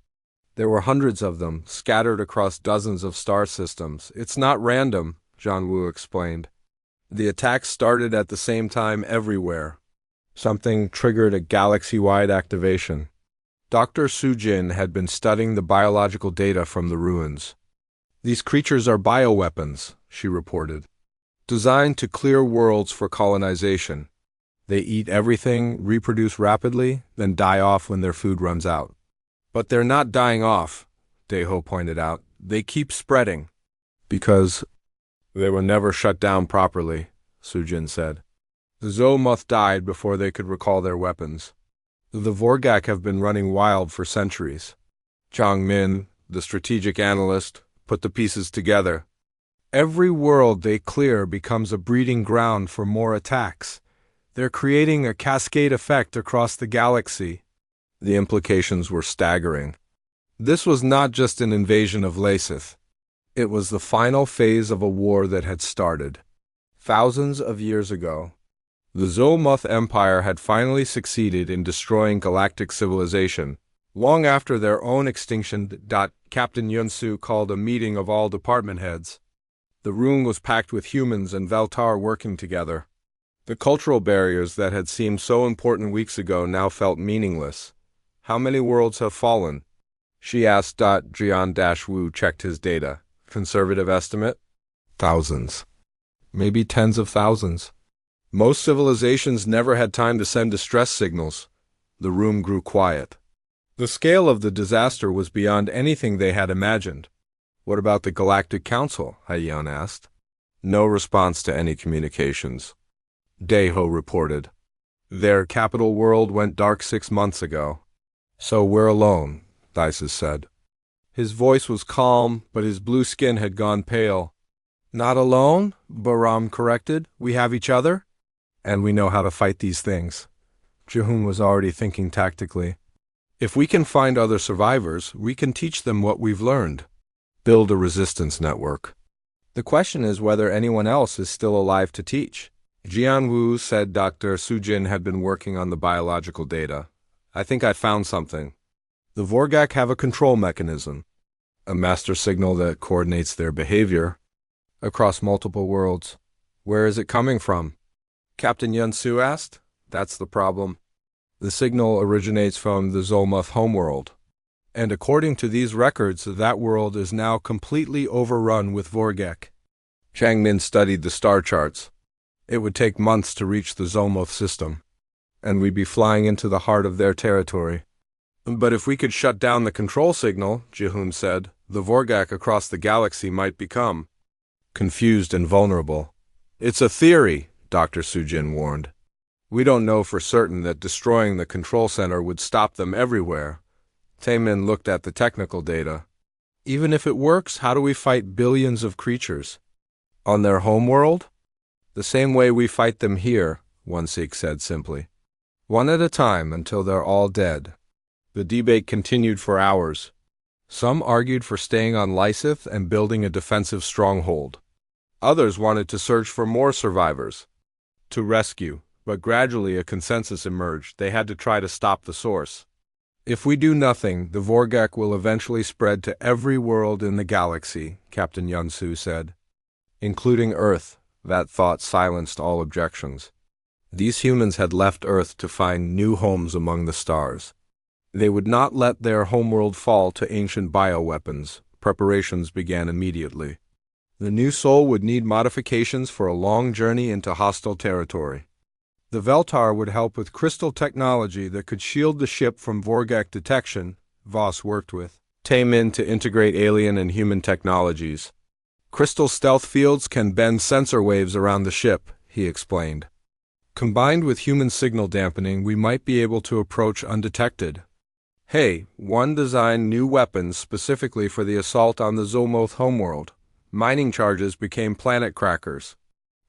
There were hundreds of them, scattered across dozens of star systems. It's not random, Jianwu explained. The attacks started at the same time everywhere. Something triggered a galaxy-wide activation. Dr. Sujin had been studying the biological data from the ruins. These creatures are bioweapons, she reported, designed to clear worlds for colonization. They eat everything, reproduce rapidly, then die off when their food runs out. But they're not dying off, Deho pointed out. They keep spreading. Because they were never shut down properly, Sujin said. The Zomoth died before they could recall their weapons. The Vorgak have been running wild for centuries. Chang Min, the strategic analyst, put the pieces together. Every world they clear becomes a breeding ground for more attacks. They're creating a cascade effect across the galaxy. The implications were staggering. This was not just an invasion of Lysith. It was the final phase of a war that had started thousands of years ago. The Zolmuth Empire had finally succeeded in destroying galactic civilization, long after their own extinction. Captain Yunsu called a meeting of all department heads. The room was packed with humans and Veltar working together. The cultural barriers that had seemed so important weeks ago now felt meaningless. How many worlds have fallen? She asked. Jian-Wu checked his data. Conservative estimate? Thousands. Maybe tens of thousands. Most civilizations never had time to send distress signals. The room grew quiet. The scale of the disaster was beyond anything they had imagined. What about the Galactic Council? Haiyan asked. No response to any communications. Daeho reported. Their capital world went dark 6 months ago. So we're alone, Thyses said. His voice was calm, but his blue skin had gone pale. Not alone, Bahram corrected. We have each other. And we know how to fight these things. Jihun was already thinking tactically. If we can find other survivors, we can teach them what we've learned. Build a resistance network. The question is whether anyone else is still alive to teach. Jian-Wu said Dr. Sujin had been working on the biological data. I think I found something. The Vorgak have a control mechanism, a master signal that coordinates their behavior across multiple worlds. Where is it coming from? Captain Yunsu asked. That's the problem. The signal originates from the Zolmuth homeworld, and according to these records, that world is now completely overrun with Vorgek. Changmin studied the star charts. It would take months to reach the Zolmuth system, and we'd be flying into the heart of their territory. But if we could shut down the control signal, Jihun said, the Vorgak across the galaxy might become confused and vulnerable. It's a theory, Dr. Sujin warned. We don't know for certain that destroying the control center would stop them everywhere. Taemin looked at the technical data. Even if it works, how do we fight billions of creatures? On their homeworld? The same way we fight them here, one Sikh said simply. One at a time until they're all dead. The debate continued for hours. Some argued for staying on Lysith and building a defensive stronghold. Others wanted to search for more survivors to rescue, but gradually a consensus emerged. They had to try to stop the source. If we do nothing, the Vorgak will eventually spread to every world in the galaxy, Captain Yunsu said. Including Earth. That thought silenced all objections. These humans had left Earth to find new homes among the stars. They would not let their homeworld fall to ancient bioweapons. Preparations began immediately. The new soul would need modifications for a long journey into hostile territory. The Veltar would help with crystal technology that could shield the ship from Vorgak detection. Voss worked with Taemin to integrate alien and human technologies. Crystal stealth fields can bend sensor waves around the ship, he explained. Combined with human signal dampening, we might be able to approach undetected. Hey, one designed new weapons specifically for the assault on the Zolmuth homeworld. Mining charges became planet crackers.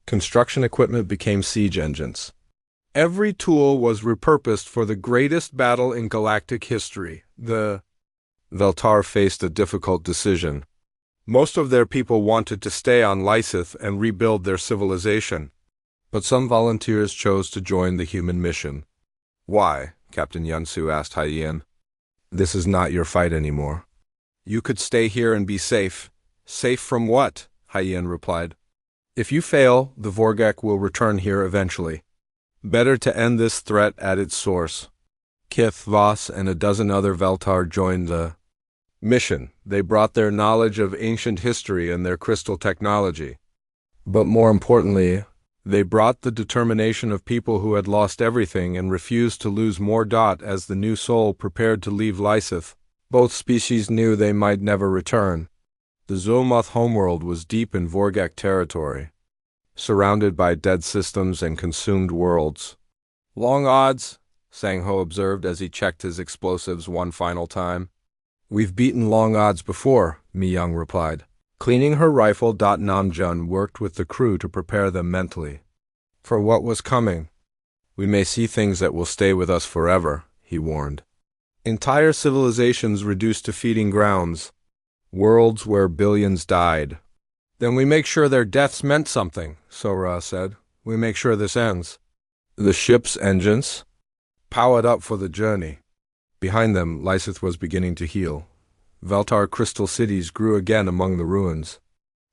Construction equipment became siege engines. Every tool was repurposed for the greatest battle in galactic history. The Veltar faced a difficult decision. Most of their people wanted to stay on Lysith and rebuild their civilization. But some volunteers chose to join the human mission. Why? Captain Yunsu asked Haiyan. This is not your fight anymore. You could stay here and be safe. Safe from what? Haiyan replied. If you fail, the Vorgak will return here eventually. Better to end this threat at its source. Kith, Voss, and a dozen other Veltar joined the mission. They brought their knowledge of ancient history and their crystal technology. But more importantly, they brought the determination of people who had lost everything and refused to lose more. As the new soul prepared to leave Lysith, both species knew they might never return. The Zolmuth homeworld was deep in Vorgak territory, surrounded by dead systems and consumed worlds. Long odds, Sang-Ho observed as he checked his explosives one final time. We've beaten long odds before, Mi-young replied. Cleaning her rifle, Namjun worked with the crew to prepare them mentally for what was coming. We may see things that will stay with us forever, he warned. Entire civilizations reduced to feeding grounds, worlds where billions died. Then we make sure their deaths meant something, Sora said. We make sure this ends. The ship's engines powered up for the journey. Behind them, Lysith was beginning to heal. Veltar crystal cities grew again among the ruins.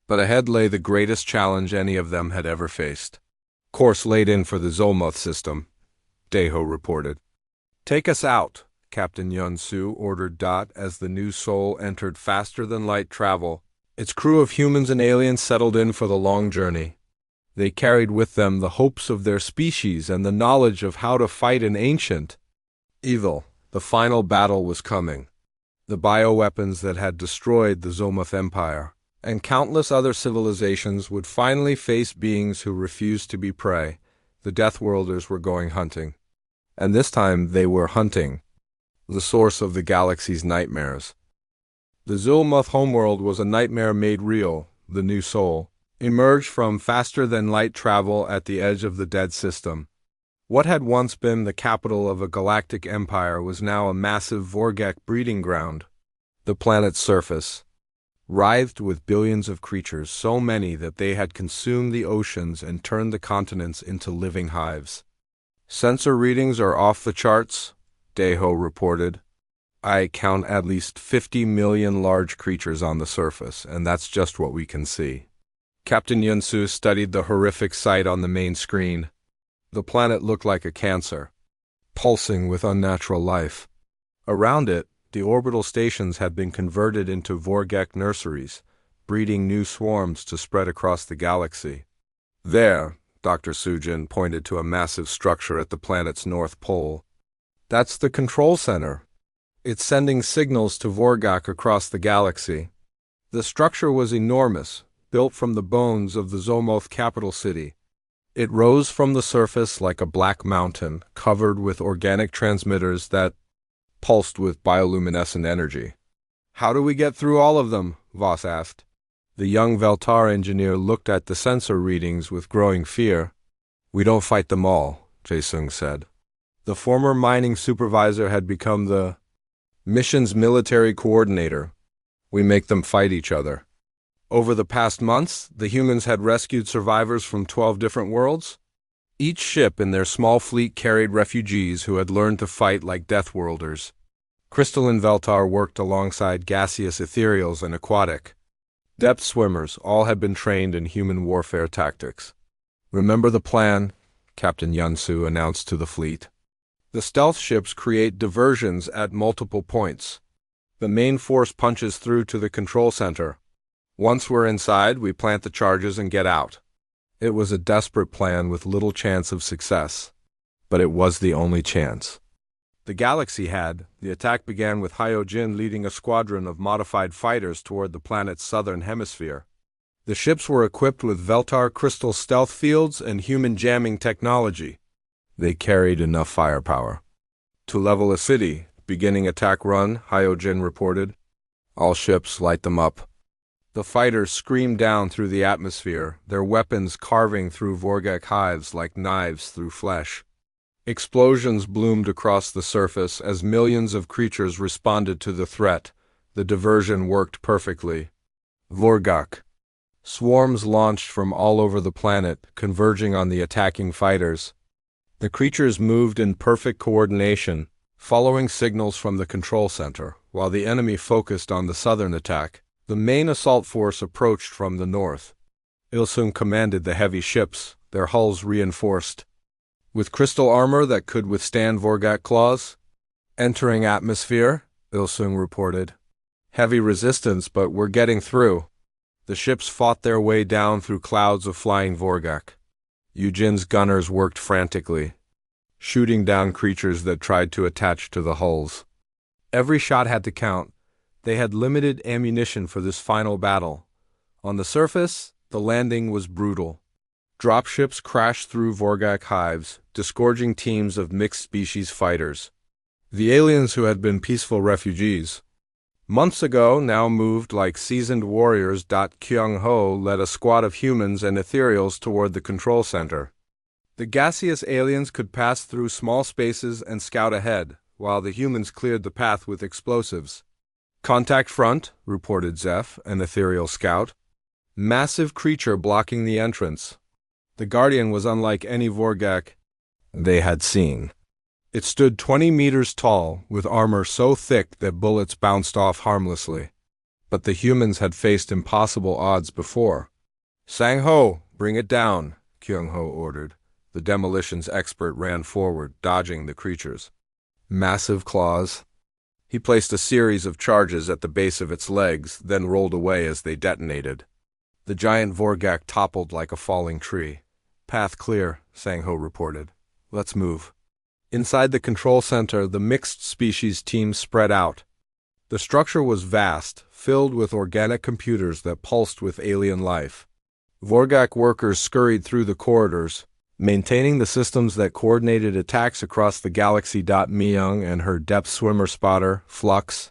But ahead lay the greatest challenge any of them had ever faced. Course laid in for the Zolmoth system, Deho reported. Take us out, Captain Yun-Su ordered Dot as the new Soul entered faster-than-light travel. Its crew of humans and aliens settled in for the long journey. They carried with them the hopes of their species and the knowledge of how to fight an ancient evil. The final battle was coming. The bioweapons that had destroyed the Zolmoth Empire and countless other civilizations would finally face beings who refused to be prey. The Deathworlders were going hunting. And this time they were hunting the source of the galaxy's nightmares. The Zolmoth homeworld was a nightmare made real. The new Soul emerged from faster-than-light travel at the edge of the dead system. What had once been the capital of a galactic empire was now a massive Vorgek breeding ground. The planet's surface writhed with billions of creatures, so many that they had consumed the oceans and turned the continents into living hives. Sensor readings are off the charts, Deho reported. I count at least 50 million large creatures on the surface, and that's just what we can see. Captain Yunsu studied the horrific sight on the main screen. The planet looked like a cancer, pulsing with unnatural life. Around it, the orbital stations had been converted into Vorgek nurseries, breeding new swarms to spread across the galaxy. There, Dr. Sujin pointed to a massive structure at the planet's north pole. That's the control center. It's sending signals to Vorgek across the galaxy. The structure was enormous, built from the bones of the Zolmoth capital city. It rose from the surface like a black mountain, covered with organic transmitters that pulsed with bioluminescent energy. How do we get through all of them? Voss asked. The young Veltar engineer looked at the sensor readings with growing fear. We don't fight them all, Jae-sung said. The former mining supervisor had become the mission's military coordinator. We make them fight each other. Over the past months, the humans had rescued survivors from 12 different worlds. Each ship in their small fleet carried refugees who had learned to fight like deathworlders. Crystal and Veltar worked alongside gaseous ethereals and aquatic depth swimmers. All had been trained in human warfare tactics. Remember the plan, Captain Yunsu announced to the fleet. The stealth ships create diversions at multiple points. The main force punches through to the control center. Once we're inside, we plant the charges and get out. It was a desperate plan with little chance of success. But it was the only chance the galaxy had. The attack began with Hyojin leading a squadron of modified fighters toward the planet's southern hemisphere. The ships were equipped with Veltar crystal stealth fields and human jamming technology. They carried enough firepower to level a city. Beginning attack run, Hyojin reported. All ships light them up. The fighters screamed down through the atmosphere, their weapons carving through Vorgek hives like knives through flesh. Explosions bloomed across the surface as millions of creatures responded to the threat. The diversion worked perfectly. Vorgek. Swarms launched from all over the planet, converging on the attacking fighters. The creatures moved in perfect coordination, following signals from the control center, while the enemy focused on the southern attack. The main assault force approached from the north. Ilsung commanded the heavy ships, their hulls reinforced with crystal armor that could withstand Vorgek claws. Entering atmosphere, Ilsung reported. Heavy resistance, but we're getting through. The ships fought their way down through clouds of flying Vorgek. Eugène's gunners worked frantically, shooting down creatures that tried to attach to the hulls. Every shot had to count. They had limited ammunition for this final battle. On the surface, the landing was brutal. Dropships crashed through Vorgek hives, disgorging teams of mixed-species fighters. The aliens who had been peaceful refugees months ago now moved like seasoned warriors. Kyung-ho led a squad of humans and ethereals toward the control center. The gaseous aliens could pass through small spaces and scout ahead, while the humans cleared the path with explosives. Contact front, reported Zeph, an ethereal scout. Massive creature blocking the entrance. The Guardian was unlike any Vorgek they had seen. It stood 20 meters tall, with armor so thick that bullets bounced off harmlessly. But the humans had faced impossible odds before. "Sang-ho, bring it down," Kyung-ho ordered. The demolitions expert ran forward, dodging the creatures. Massive claws. He placed a series of charges at the base of its legs, then rolled away as they detonated. The giant Vorgak toppled like a falling tree. "Path clear," Sang-ho reported. "Let's move." Inside the control center, the mixed species team spread out. The structure was vast, filled with organic computers that pulsed with alien life. Vorgak workers scurried through the corridors, maintaining the systems that coordinated attacks across the galaxy. Myung and her depth swimmer spotter, Flux,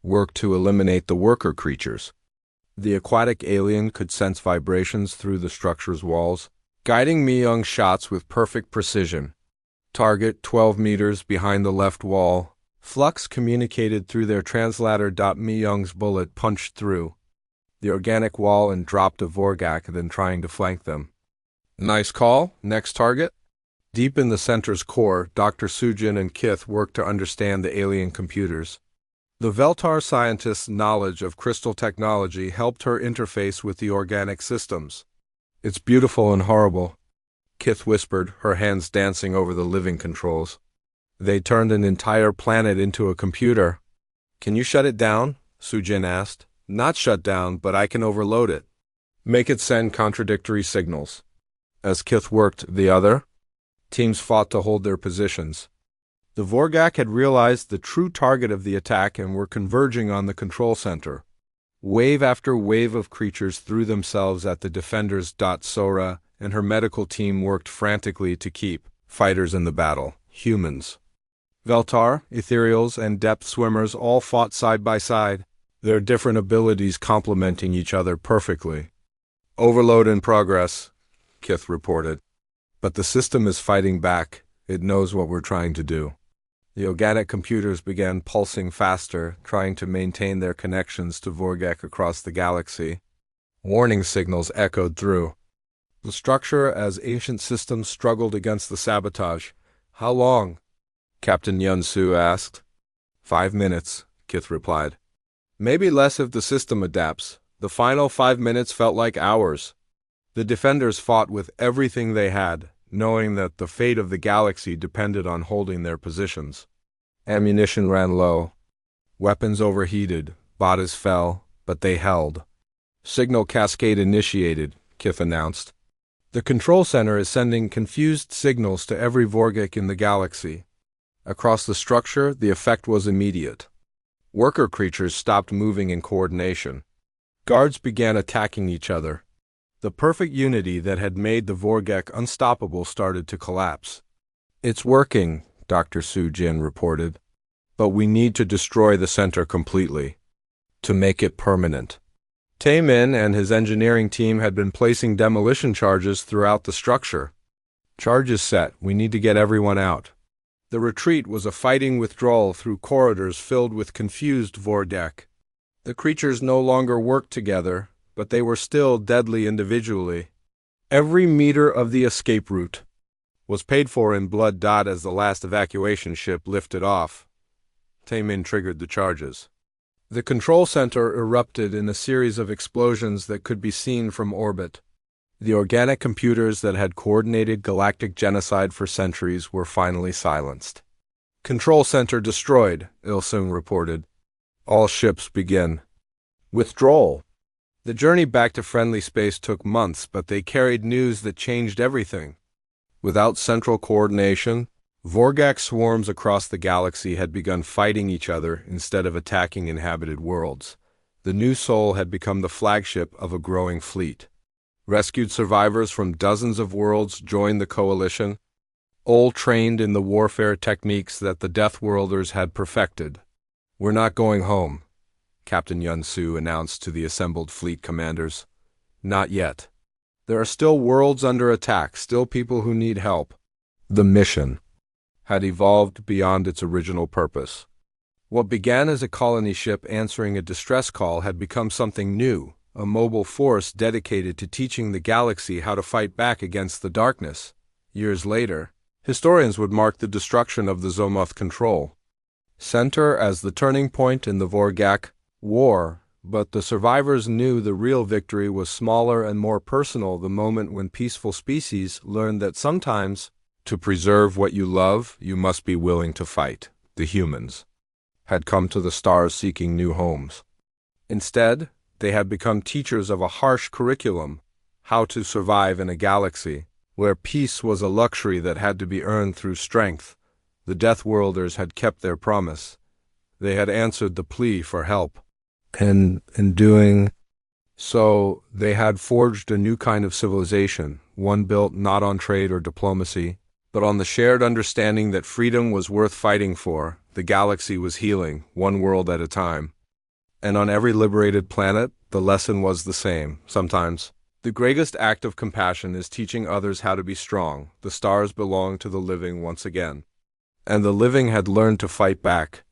worked to eliminate the worker creatures. The aquatic alien could sense vibrations through the structure's walls, guiding Myung's shots with perfect precision. Target 12 meters behind the left wall. Flux communicated through their translator. Myung's bullet punched through the organic wall and dropped a Vorgak, then trying to flank them. "Nice call. Next target." Deep in the center's core, Dr. Sujin and Kith worked to understand the alien computers. The Veltar scientist's knowledge of crystal technology helped her interface with the organic systems. "It's beautiful and horrible," Kith whispered, her hands dancing over the living controls. "They turned an entire planet into a computer." "Can you shut it down?" Sujin asked. "Not shut down, but I can overload it. Make it send contradictory signals." As Kith worked, the other teams fought to hold their positions. The Vorgak had realized the true target of the attack and were converging on the control center. Wave after wave of creatures threw themselves at the defenders. Sora and her medical team worked frantically to keep fighters in the battle. Humans, Veltar, ethereals, and depth swimmers all fought side by side, their different abilities complementing each other perfectly. "Overload in progress," Kith reported. "But the system is fighting back. It knows what we're trying to do." The organic computers began pulsing faster, trying to maintain their connections to Vorgak across the galaxy. Warning signals echoed through the structure as ancient systems struggled against the sabotage. "How long?" Captain Yun-Su asked. 5 minutes, Kith replied. "Maybe less if the system adapts." The final 5 minutes felt like hours. The defenders fought with everything they had, knowing that the fate of the galaxy depended on holding their positions. Ammunition ran low. Weapons overheated. Bodies fell, but they held. "Signal cascade initiated," Kith announced. "The control center is sending confused signals to every Vorgak in the galaxy." Across the structure, the effect was immediate. Worker creatures stopped moving in coordination. Guards began attacking each other. The perfect unity that had made the Vorgak unstoppable started to collapse. "It's working," Dr. Sujin reported. "But we need to destroy the center completely, to make it permanent." Taemin and his engineering team had been placing demolition charges throughout the structure. "Charges set. We need to get everyone out." The retreat was a fighting withdrawal through corridors filled with confused Vorgak. The creatures no longer worked together, but they were still deadly individually. Every meter of the escape route was paid for in blood. As the last evacuation ship lifted off, Taemin triggered the charges. The control center erupted in a series of explosions that could be seen from orbit. The organic computers that had coordinated galactic genocide for centuries were finally silenced. "Control center destroyed," Il-sung reported. "All ships begin withdrawal." The journey back to friendly space took months, but they carried news that changed everything. Without central coordination, Vorgak swarms across the galaxy had begun fighting each other instead of attacking inhabited worlds. The new Sol had become the flagship of a growing fleet. Rescued survivors from dozens of worlds joined the coalition, all trained in the warfare techniques that the Deathworlders had perfected. "We're not going home," Captain Yun-Su announced to the assembled fleet commanders. "Not yet. There are still worlds under attack, still people who need help." The mission had evolved beyond its original purpose. What began as a colony ship answering a distress call had become something new, a mobile force dedicated to teaching the galaxy how to fight back against the darkness. Years later, Historians would mark the destruction of the Zomoth control center as the turning point in the Vorgak War, but the survivors knew the real victory was smaller and more personal, the moment when peaceful species learned that sometimes, to preserve what you love, you must be willing to fight. The humans had come to the stars seeking new homes. Instead, they had become teachers of a harsh curriculum, how to survive in a galaxy where peace was a luxury that had to be earned through strength. The Deathworlders had kept their promise. They had answered the plea for help. And in doing so, they had forged a new kind of civilization, one built not on trade or diplomacy, but on the shared understanding that freedom was worth fighting for. The galaxy was healing, one world at a time. And on every liberated planet, the lesson was the same. Sometimes, the greatest act of compassion is teaching others how to be strong. The stars belonged to the living once again. And the living had learned to fight back.